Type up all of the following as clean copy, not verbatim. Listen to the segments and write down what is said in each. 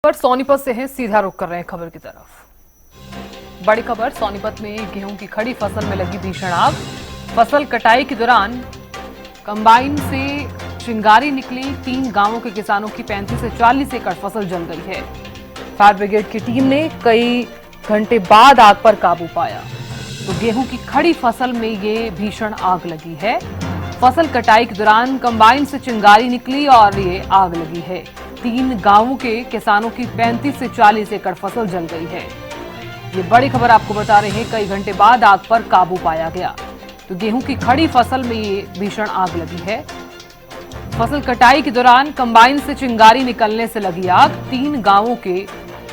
पर सोनीपत से है, सीधा रुख कर रहे हैं खबर की तरफ। बड़ी खबर, सोनीपत में गेहूं की खड़ी फसल में लगी भीषण आग। फसल कटाई के दौरान कंबाइन से चिंगारी निकली। 3 गांवों के किसानों की 35 से 40 एकड़ फसल जल गई है। फायर ब्रिगेड की टीम ने कई घंटे बाद आग पर काबू पाया। तो गेहूं की खड़ी फसल में ये भीषण आग लगी है। फसल कटाई के दौरान कंबाइन से चिंगारी निकली और ये आग लगी है। 3 गांवों के किसानों की 35 से 40 एकड़ फसल जल गई है। ये बड़ी खबर आपको बता रहे हैं, कई घंटे बाद आग पर काबू पाया गया। तो गेहूं की खड़ी फसल में ये भीषण आग लगी है। फसल कटाई के दौरान कंबाइन से चिंगारी निकलने से लगी आग। 3 गांवों के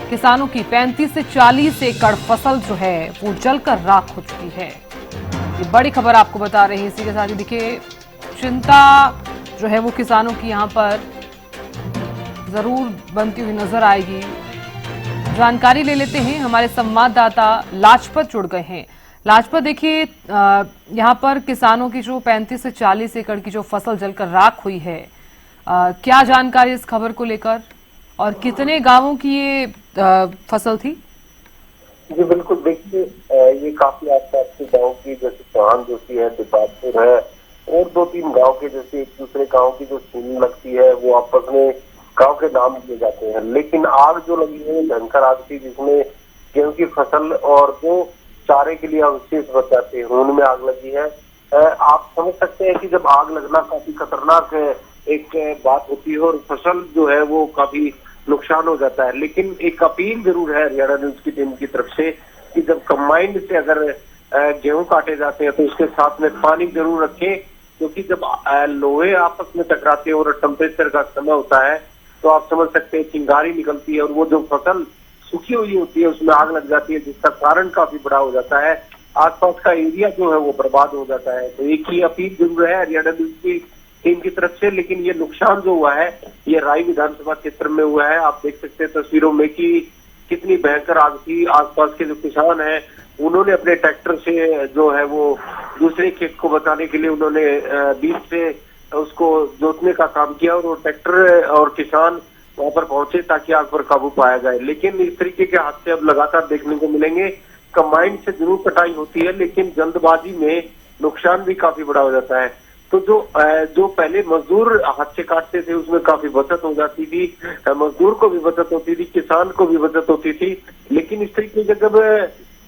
किसानों की 35 से 40 एकड़ फसल जो है वो जलकर राख हो चुकी है। ये बड़ी खबर आपको बता रहे हैं। इसी के साथ ही देखिए, चिंता जो है वो किसानों की यहाँ पर जरूर बनती हुई नजर आएगी। जानकारी ले लेते हैं, हमारे संवाददाता लाजपत जुड़ गए हैं। लाजपत, देखिए यहाँ पर किसानों की जो 35 से 40 एकड़ की जो फसल जलकर राख हुई है, क्या जानकारी इस खबर को लेकर और कितने गांवों की ये फसल थी? जी बिल्कुल, देखिए ये काफी आसपास के गांव की, जैसे चौहान जोशी है, दिपालपुर है और 2-3 गांव के, जैसे एक दूसरे गांव की जो सीन लगती है वो आपस में गांव के नाम दिए जाते हैं। लेकिन आग जो लगी है भयंकर आग थी, जिसमें गेहूं की फसल और जो चारे के लिए अवशेष बच जाते हैं उनमें आग लगी है। आप समझ सकते हैं कि जब आग लगना काफी खतरनाक एक बात होती है और फसल जो है वो काफी नुकसान हो जाता है। लेकिन एक अपील जरूर है हरियाणा न्यूज की टीम की तरफ से कि जब कंबाइन से अगर गेहूं काटे जाते हैं तो उसके साथ में पानी जरूर रखें, क्योंकि जब लोहे आपस में टकराते हैं और टेम्परेचर का समय होता है तो आप समझ सकते हैं चिंगारी निकलती है और वो जो फसल सूखी हुई होती है उसमें आग लग जाती है, जिसका कारण काफी बड़ा हो जाता है। आसपास का एरिया जो है वो बर्बाद हो जाता है। तो एक ही अपील जरूर है हरियाणा न्यूज की टीम की तरफ से। लेकिन ये नुकसान जो हुआ है ये राई विधानसभा क्षेत्र में हुआ है। आप देख सकते हैं तस्वीरों में कि कितनी भयंकर आग थी। आसपास के जो किसान हैं उन्होंने अपने ट्रैक्टर से जो है वो दूसरे खेत को बचाने के लिए उन्होंने बीच से उसको जोतने का काम किया और वो ट्रैक्टर और किसान वहां पर पहुंचे ताकि आग पर काबू पाया जाए। लेकिन इस तरीके के हादसे अब लगातार देखने को मिलेंगे। कंबाइन से जरूर कटाई होती है लेकिन जल्दबाजी में नुकसान भी काफी बड़ा हो जाता है। तो जो पहले मजदूर हाथ से काटते थे उसमें काफी बचत हो जाती थी, मजदूर को भी बचत होती थी, किसान को भी बचत होती थी। लेकिन इस तरीके से जब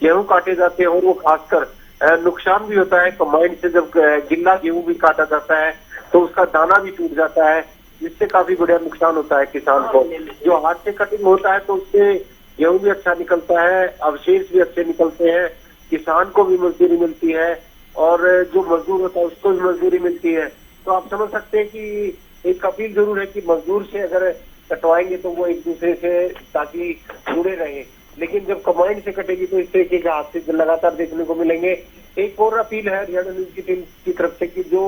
गेहूं काटे जाते हैं और वो खासकर नुकसान भी होता है, कंबाइन से जब गिल्ला गेहूं भी काटा जाता है तो उसका दाना भी टूट जाता है, जिससे काफी बड़ा नुकसान होता है किसान को। जो हाथ से कटिंग होता है तो उससे गेहूं भी अच्छा निकलता है, अवशेष भी अच्छे निकलते हैं, किसान को भी मजदूरी मिलती है और जो मजदूर होता है उसको भी मजदूरी मिलती है। तो आप समझ सकते हैं कि एक अपील जरूर है कि मजदूर से अगर कटवाएंगे तो वो एक दूसरे से ताकि जुड़े रहे। लेकिन जब कंबाइन से कटेगी तो इस तरीके के हादसे लगातार देखने को मिलेंगे। एक और अपील है हरियाणा न्यूज की टीम की तरफ से कि जो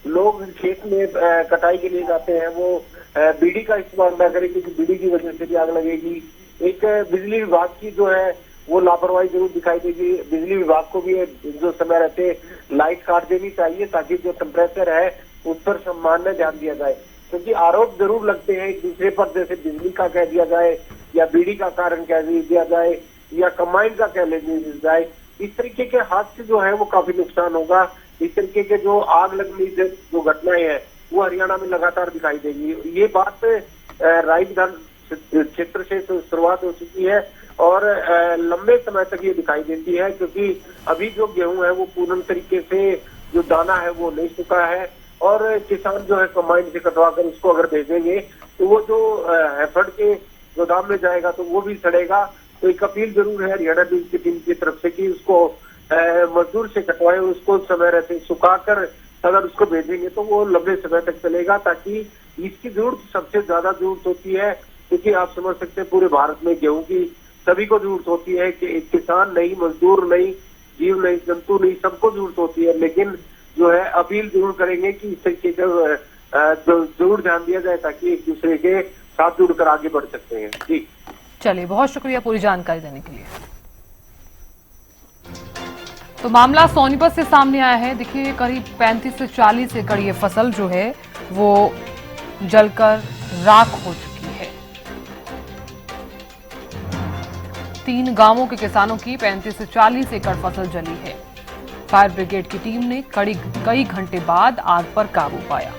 लोग खेत में कटाई के लिए जाते हैं वो बीड़ी का इस्तेमाल न करें, क्योंकि बीड़ी की वजह से भी आग लगेगी। एक बिजली विभाग की जो है वो लापरवाही जरूर दिखाई देगी। बिजली विभाग को भी जो समय रहते लाइट काट देनी चाहिए ताकि जो टेम्परेचर है उस पर सामान्य ध्यान दिया जाए, क्योंकि आरोप जरूर लगते हैं एक दूसरे पर, जैसे बिजली का कह दिया जाए या बीड़ी का कारण कह दिया जाए या कंबाइन का कह दिया जाए। इस तरीके के हादसे जो है वो काफी नुकसान होगा। इस तरीके के जो आग लगने जो घटनाएं हैं वो हरियाणा में लगातार दिखाई देगी। ये बात राई विधान क्षेत्र से शुरुआत हो चुकी है और लंबे समय तक ये दिखाई देती है, क्योंकि अभी जो गेहूं है वो पूर्ण तरीके से जो दाना है वो नहीं सूखा है और किसान जो है कंबाइन से कटवा कर उसको अगर भेजेंगे तो वो जो हैफर्ड के गोदाम में जाएगा तो वो भी सड़ेगा। तो एक अपील जरूर है हरियाणा न्यूज की टीम की तरफ से कि उसको मजदूर से कटवाएं और उसको समय रहते सुखाकर अगर उसको भेजेंगे तो वो लंबे समय तक चलेगा। ताकि इसकी जरूरत सबसे ज्यादा जरूरत होती है, क्योंकि आप समझ सकते हैं पूरे भारत में गेहूं की सभी को जरूरत होती है कि एक किसान नहीं, मजदूर नहीं, जीव नहीं, जंतु नहीं, सबको जरूरत होती है। लेकिन जो है अपील जरूर करेंगे कि इस तरीके का जरूर ध्यान दिया जाए ताकि एक दूसरे के साथ जुड़कर आगे बढ़ सकते हैं। जी चलिए, बहुत शुक्रिया पूरी जानकारी देने के लिए। तो मामला सोनीपत से सामने आया है। देखिए, करीब 35 से 40 एकड़ ये फसल जो है वो जलकर राख हो चुकी है। 3 गांवों के किसानों की 35 से 40 एकड़ फसल जली है। फायर ब्रिगेड की टीम ने कई घंटे बाद आग पर काबू पाया।